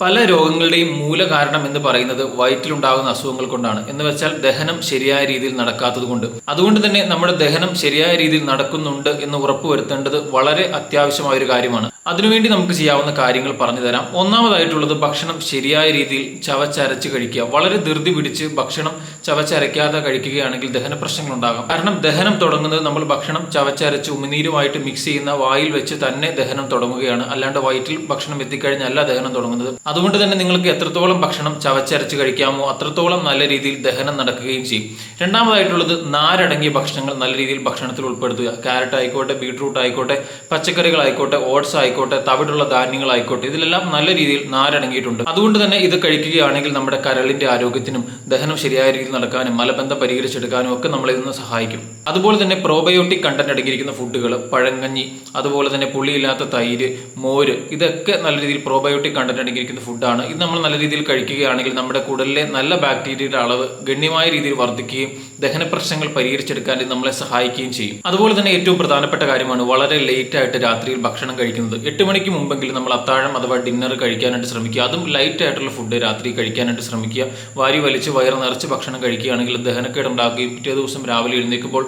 പല രോഗങ്ങളുടെയും മൂലകാരണം എന്ന് പറയുന്നത് വയറ്റിലുണ്ടാകുന്ന അസുഖങ്ങൾ കൊണ്ടാണ്. എന്ന് വെച്ചാൽ ദഹനം ശരിയായ രീതിയിൽ നടക്കാത്തത് കൊണ്ട്. അതുകൊണ്ട് തന്നെ നമ്മുടെ ദഹനം ശരിയായ രീതിയിൽ നടക്കുന്നുണ്ട് എന്ന് ഉറപ്പുവരുത്തേണ്ടത് വളരെ അത്യാവശ്യമായ ഒരു കാര്യമാണ്. അതിനുവേണ്ടി നമുക്ക് ചെയ്യാവുന്ന കാര്യങ്ങൾ പറഞ്ഞു തരാം. ഒന്നാമതായിട്ടുള്ളത് ഭക്ഷണം ശരിയായ രീതിയിൽ ചവച്ചരച്ച് കഴിക്കുക. വളരെ ധൃതി പിടിച്ച് ഭക്ഷണം ചവച്ചരയ്ക്കാതെ കഴിക്കുകയാണെങ്കിൽ ദഹന പ്രശ്നങ്ങൾ ഉണ്ടാകാം. കാരണം ദഹനം തുടങ്ങുന്നത് നമ്മൾ ഭക്ഷണം ചവച്ചരച്ച് ഉമിനീരുമായിട്ട് മിക്സ് ചെയ്യുന്ന വായിൽ വെച്ച് തന്നെ ദഹനം തുടങ്ങുകയാണ്. അല്ലാണ്ട് വയറ്റിൽ ഭക്ഷണം എത്തിക്കഴിഞ്ഞല്ല ദഹനം തുടങ്ങുന്നത്. അതുകൊണ്ട് തന്നെ നിങ്ങൾക്ക് എത്രത്തോളം ഭക്ഷണം ചവച്ചരച്ച് കഴിക്കാമോ അത്രത്തോളം നല്ല രീതിയിൽ ദഹനം നടക്കുകയും ചെയ്യും. രണ്ടാമതായിട്ടുള്ളത് നാരടങ്ങിയ ഭക്ഷണങ്ങൾ നല്ല രീതിയിൽ ഭക്ഷണത്തിൽ ഉൾപ്പെടുത്തുക. ക്യാരറ്റ് ആയിക്കോട്ടെ, ബീട്രൂട്ട് ആയിക്കോട്ടെ, പച്ചക്കറികളായിക്കോട്ടെ, ഓട്സ് ആയിക്കോട്ടെ, തവിടുള്ള ധാന്യങ്ങളായിക്കോട്ടെ, ഇതിലെല്ലാം നല്ല രീതിയിൽ നാരടങ്ങിയിട്ടുണ്ട്. അതുകൊണ്ട് തന്നെ ഇത് കഴിക്കുകയാണെങ്കിൽ നമ്മുടെ കരളിന്റെ ആരോഗ്യത്തിനും ദഹനം ശരിയായ രീതിയിൽ നടക്കാനും മലബന്ധം പരിഹരിച്ചെടുക്കാനും ഒക്കെ നമ്മളെ ഇന്ന് സഹായിക്കും. അതുപോലെ തന്നെ പ്രോബയോട്ടിക് കണ്ടന്റ് അടങ്ങിയിരിക്കുന്ന ഫുഡുകൾ, പഴങ്കഞ്ഞി, അതുപോലെ തന്നെ പുളിയില്ലാത്ത തൈര്, മോര്, ഇതൊക്കെ നല്ല രീതിയിൽ പ്രോബയോട്ടിക് കണ്ടന്റ് അടങ്ങിയിരിക്കുന്ന ഫുഡാണ്. ഇത് നമ്മൾ നല്ല രീതിയിൽ കഴിക്കുകയാണെങ്കിൽ നമ്മുടെ കുടലിലെ നല്ല ബാക്ടീരിയയുടെ അളവ് ഗണ്യമായ രീതിയിൽ വർദ്ധിക്കുകയും ദഹന പ്രശ്നങ്ങൾ പരിഹരിച്ചെടുക്കാൻ ഇത് നമ്മളെ സഹായിക്കുകയും ചെയ്യും. അതുപോലെ തന്നെ ഏറ്റവും പ്രധാനപ്പെട്ട കാര്യമാണ് വളരെ ലേറ്റ് ആയിട്ട് രാത്രിയിൽ ഭക്ഷണം കഴിക്കുന്നത്. 8 മണിക്ക് മുമ്പെങ്കിലും നമ്മൾ അത്താഴം അഥവാ ഡിന്നർ കഴിക്കാനായിട്ട് ശ്രമിക്കുക. അതും ലൈറ്റ് ആയിട്ടുള്ള ഫുഡ് രാത്രി കഴിക്കാനായിട്ട് ശ്രമിക്കുക. വാരി വലിച്ച് വയറ് നിറച്ച് ഭക്ഷണം കഴിക്കുകയാണെങ്കിൽ ദഹനക്കേട് ഉണ്ടാകുകയും പിറ്റേ ദിവസം രാവിലെ എഴുന്നേൽക്കുമ്പോൾ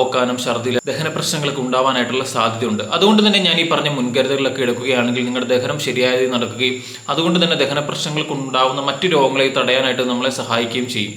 ഓക്കാനം, ഛർദ്ദിൽ, ദഹന പ്രശ്നങ്ങളൊക്കെ ഉണ്ടാവാനായിട്ടുള്ള സാധ്യതയുണ്ട്. അതുകൊണ്ട് തന്നെ ഞാൻ ഈ പറഞ്ഞ മുൻകരുതലുകളൊക്കെ എടുക്കുകയാണെങ്കിൽ നിങ്ങളുടെ ദഹനം ശരിയായി നടക്കുകയും അതുകൊണ്ട് തന്നെ ദഹന പ്രശ്നങ്ങൾക്ക് ഉണ്ടാകുന്ന മറ്റു രോഗങ്ങളെ തടയാനായിട്ട് നമ്മളെ സഹായിക്കുകയും ചെയ്യും.